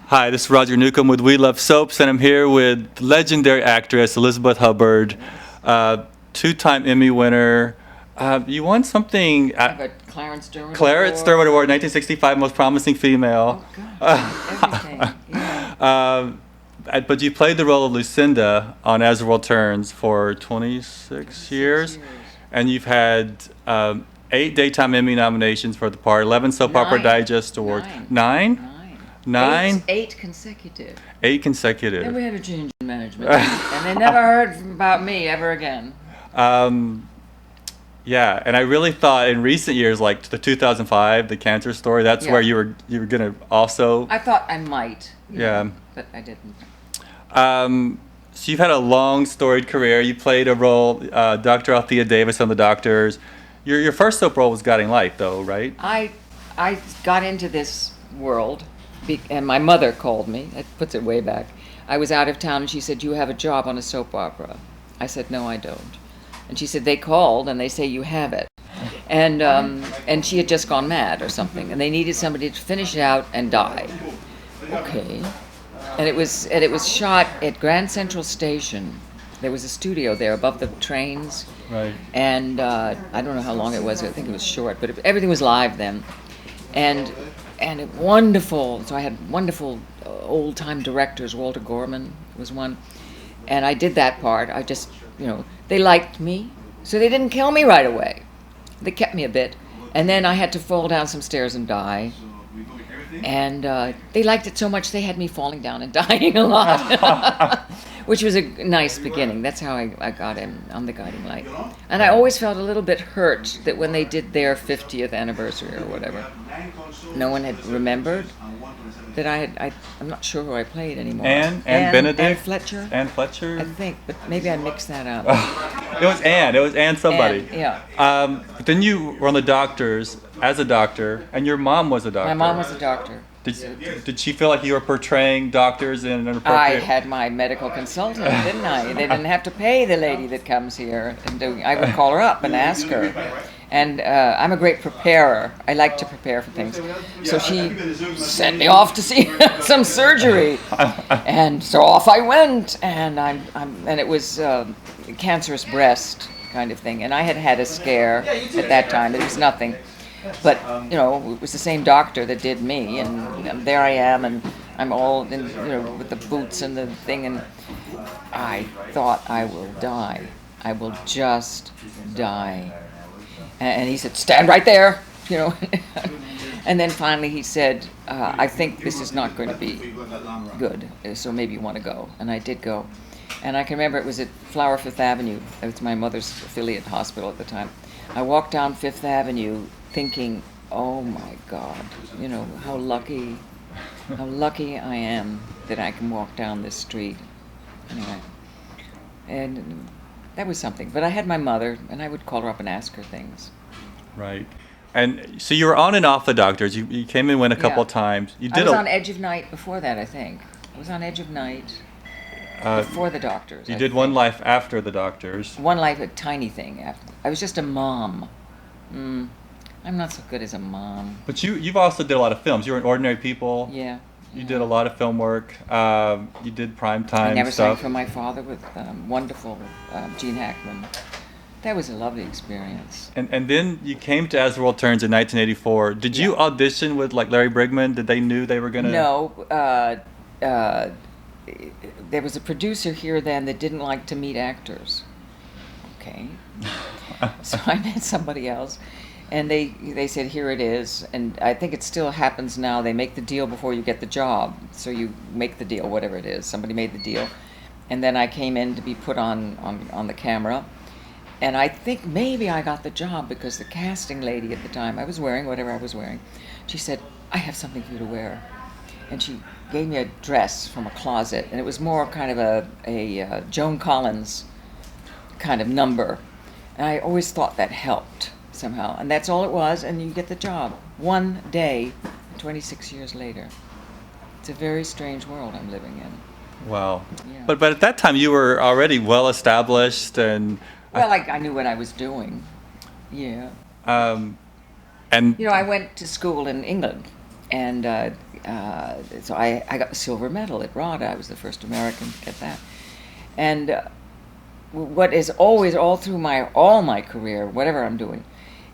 Hi, this is Roger Newcomb with We Love Soaps, and I'm here with legendary actress Elizabeth Hubbard, two-time Emmy winner. You won something But Clarence Derwent Clarence Derwent Award, 1965 Most Promising Female. Oh, gosh, everything. Yeah. But you played the role of Lucinda on As the World Turns for 26 years, and you've had 8 Daytime Emmy nominations for the part, 11 Soap Opera Digest Awards. Nine? Nine? Eight consecutive. 8 consecutive. Then we had a change in management, and they never heard about me ever again. Yeah, and I really thought in recent years, like the 2005, the cancer story, that's where you were gonna also. I thought I might. Yeah. But I didn't. So you've had a long, storied career. You played a role, Dr. Althea Davis on The Doctors. Your first soap role was Guiding Light, though, right? I got into this world, and my mother called me. That puts it way back. I was out of town, and she said, "You have a job on a soap opera." I said, "No, I don't." And she said, "They called, and they say you have it." And she had just gone mad or something, and they needed somebody to finish it out and die. Okay. And it was shot at Grand Central Station. There was a studio there above the trains. Right. And I don't know how long it was. I think it was short, but everything was live then. And wonderful. So I had wonderful old-time directors. Walter Gorman was one. And I did that part. I just, they liked me. So they didn't kill me right away. They kept me a bit. And then I had to fall down some stairs and die. And they liked it so much they had me falling down and dying a lot, which was a nice beginning. That's how I got in on The Guiding Light. And I always felt a little bit hurt that when they did their 50th anniversary or whatever, no one had remembered that I'm not sure who I played anymore. Anne Benedict? Anne Fletcher? Anne Fletcher? I think, but maybe I mixed that up. It was Anne somebody. Anne, yeah. But then you were on The Doctors as a doctor, and your mom was a doctor. My mom was a doctor. Did she feel like you were portraying doctors in an appropriate... I had my medical consultant, didn't I? They didn't have to pay the lady that comes here. And I would call her up and ask her. And I'm a great preparer. I like to prepare for things. So she sent me off to see some surgery. And so off I went. And and it was cancerous breast kind of thing. And I had had a scare at that time. It was nothing. But, it was the same doctor that did me, and there I am, and I'm all in, with the boots and the thing, and I thought I will die. I will just die. And he said, "Stand right there," And then finally he said, "I think this is not going to be good, so maybe you want to go." And I did go. And I can remember it was at Flower Fifth Avenue. It was my mother's affiliate hospital at the time. I walked down Fifth Avenue thinking, "Oh my God, how lucky I am that I can walk down this street." Anyway, and that was something. But I had my mother, and I would call her up and ask her things. Right. And so you were on and off The Doctors. You came and went a couple times. I was on Edge of Night before that, I think. I was on Edge of Night before The Doctors. You did One Life after The Doctors. One Life, a tiny thing. After. I was just a mom. I'm not so good as a mom. But you've also did a lot of films. You were in Ordinary People. Yeah. You did a lot of film work. You did primetime stuff. I Never Sang for My Father with wonderful Gene Hackman. That was a lovely experience. And then you came to As the World Turns in 1984. Did you audition with Larry Bryggman? Did they knew they were going to... No. There was a producer here then that didn't like to meet actors. Okay. So I met somebody else. And they said, "Here it is." And I think it still happens now. They make the deal before you get the job. So you make the deal, whatever it is. Somebody made the deal. And then I came in to be put on the camera. And I think maybe I got the job because the casting lady at the time, I was wearing whatever I was wearing. She said, "I have something for you to wear." And she gave me a dress from a closet. And it was more kind of a Joan Collins kind of number. And I always thought that helped somehow, and that's all it was, and you get the job. One day, 26 years later. It's a very strange world I'm living in. Wow. Yeah. But at that time you were already well established and... Well, I knew what I was doing. Yeah. And I went to school in England, and so I got the silver medal at RADA. I was the first American to get that. And what is always all through all my career, whatever I'm doing,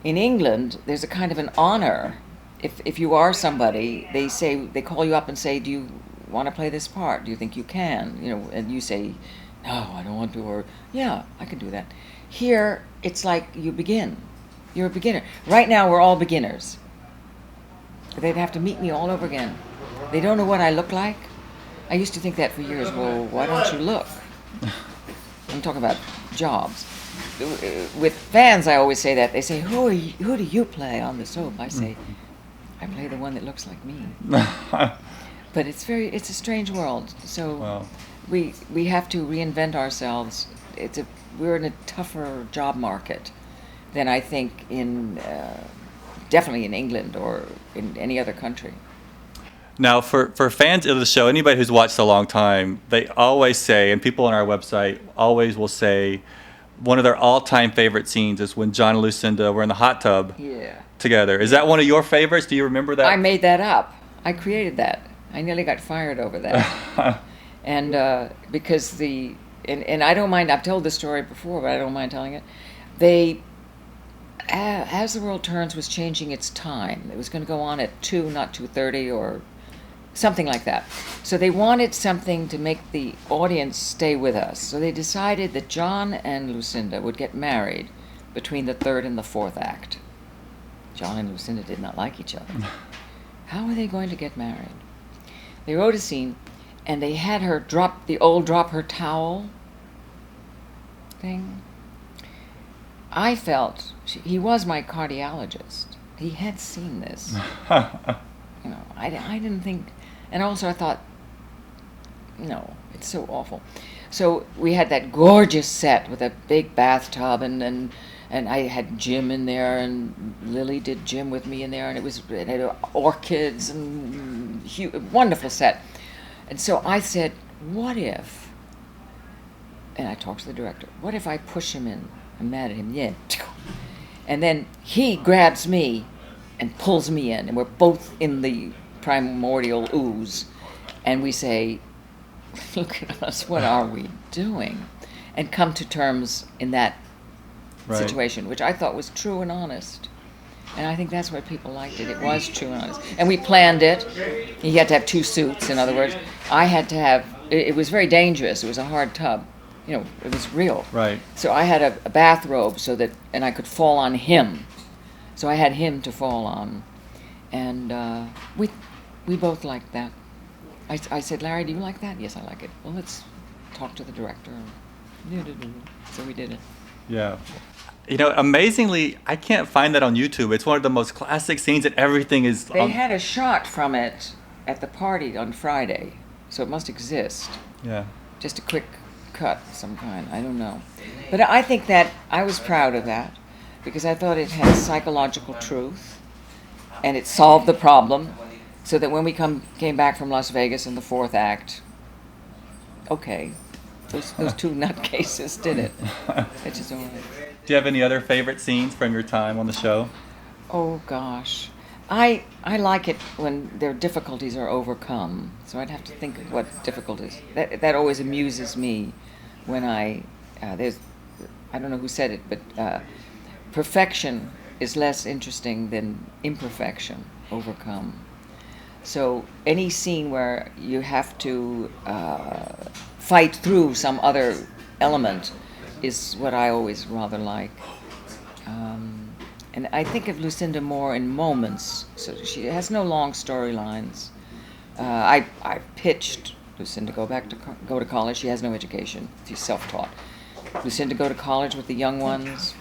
in England, there's a kind of an honor. If you are somebody, they call you up and say, "Do you want to play this part? Do you think you can?" And you say, "No, I don't want to," or "Yeah, I can do that." Here, it's like you begin. You're a beginner. Right now, we're all beginners. They'd have to meet me all over again. They don't know what I look like. I used to think that for years. Well, why don't you look? I'm talking about jobs. With fans, I always say that. They say, who do you play on the soap? I say, I play the one that looks like me. But it's a strange world. So Wow. we have to reinvent ourselves. We're in a tougher job market than I think definitely in England or in any other country. Now, for fans of the show, anybody who's watched a long time, they always say, and people on our website always will say, one of their all-time favorite scenes is when John and Lucinda were in the hot tub together. Is that one of your favorites? Do you remember that? I made that up. I created that. I nearly got fired over that. And because and I don't mind, I've told this story before, but I don't mind telling it. As the World Turns was changing its time, it was going to go on at 2, not 2:30 or something like that. So they wanted something to make the audience stay with us. So they decided that John and Lucinda would get married between the third and the fourth act. John and Lucinda did not like each other. How were they going to get married? They wrote a scene, and they had her drop her towel thing. I felt he was my cardiologist. He had seen this. I didn't think, and also I thought, no, it's so awful. So we had that gorgeous set with a big bathtub, and I had Jim in there, and Lily did Jim with me in there, and it had orchids and wonderful set. And so I said, what if, and I talked to the director, what if I push him in? I'm mad at him, yeah. And then he grabs me and pulls me in, and we're both in the primordial ooze, and we say, look at us, what are we doing? And come to terms in that situation, which I thought was true and honest. And I think that's why people liked it. It was true and honest. And we planned it. He had to have 2 suits, in other words. I had to have, it was very dangerous. It was a hard tub. It was real. Right. So I had a bathrobe and I could fall on him. So I had him to fall on. And we both liked that. I said, Larry, do you like that? Yes, I like it. Well, let's talk to the director. So we did it. Yeah. Amazingly, I can't find that on YouTube. It's one of the most classic scenes, and everything is... They had a shot from it at the party on Friday, so it must exist. Yeah. Just a quick cut of some kind. I don't know. But I think that I was proud of that because I thought it had psychological truth and it solved the problem so that when we came back from Las Vegas in the fourth act, okay, those 2 nutcases did it. It's just all right. Do you have any other favorite scenes from your time on the show? Oh, gosh. I like it when their difficulties are overcome. So I'd have to think of what difficulties. That always amuses me when I don't know who said it, but perfection is less interesting than imperfection overcome. So any scene where you have to fight through some other element is what I always rather like. And I think of Lucinda more in moments, so she has no long storylines. I pitched Lucinda go to college. She has no education. She's self-taught. Lucinda go to college with the young ones.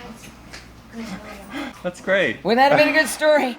That's great. Wouldn't that have been a good story?